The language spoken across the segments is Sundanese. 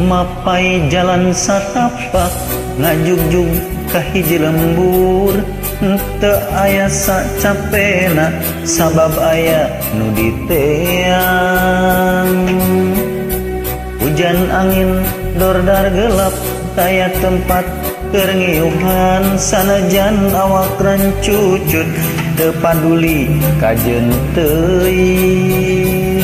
Mapai jalan satapak ngajugjug ka hiji lembur, teu aya sacapena sabab aya nu diteang. Hujan angin dordar gelap aya tempat keur ngiuhan, sanajan awak rancucut teu paduli kajeun teuing.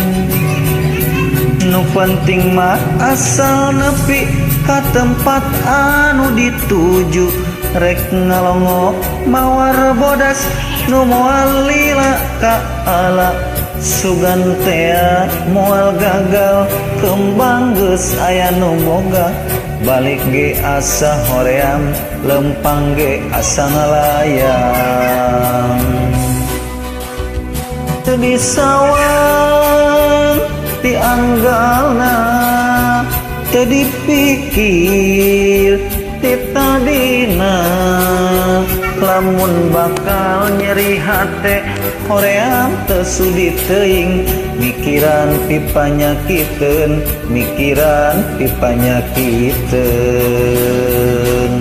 Nu penting mah asal nepi ka tempat anu dituju, rek ngalongo mawar bodas nu moal lila ka ala. Sugan tea moal gagal kembang geus aya nu boga, balik ge asa hoream lempang ge asa ngalayang. Teu disawang ti anggalna, teu dipikir ti tadina, lamun bakal nyeri hate hoream teu sudi teuing, mikiran pi panyakiteun, mikiran pi panyakiteun.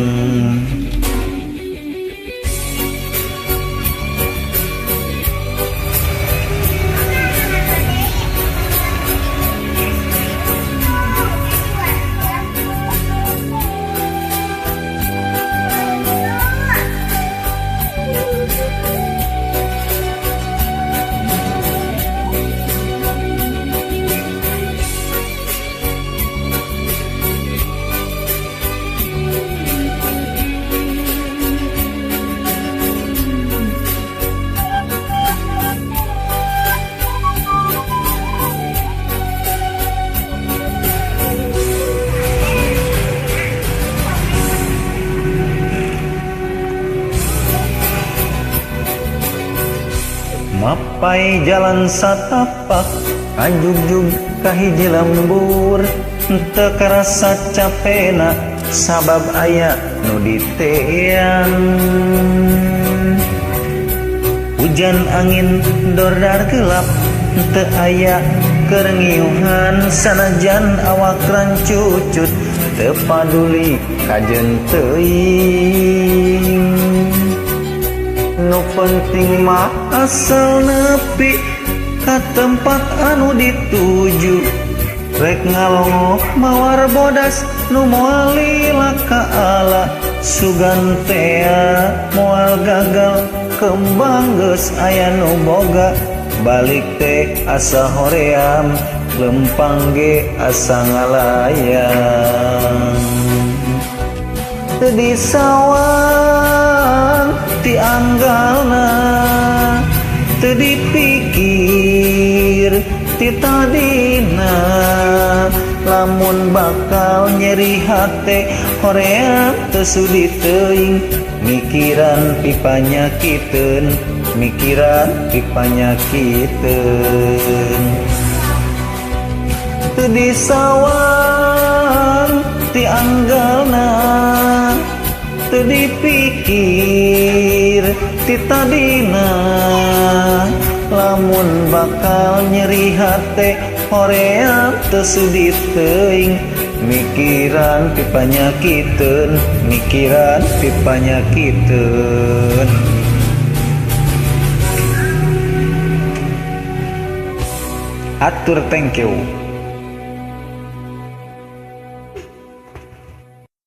Mapai jalan satapak ngajugjug ka hiji lembur, teu karasa capena sabab aya nu diteang. Hujan angin dordar gelap teu aya keur ngiuhan, sanajan awak rancucut teu paduli kajeun teuing. Nu penting mah asal nepi ka tempat anu dituju, rek ngalongo mawar bodas nu moal lila ka ala. Sugan tea moal gagal kembang geus aya nu boga, balik teh asa hoream lempang ge asa ngalayang. Teu disawang ti anggalna, teu dipikir ti tadina, lamun bakal nyeri hate hoream teu sudi teuing, mikiran pi panyakiteun, mikiran pi panyakiteun. Teu disawang ti anggalna, teu dipikir ti tadina, lamun bakal nyeri hate hoream teu sudi teuing, mikiran pi panyakiteun, mikiran pi panyakiteun. Atur, thank you.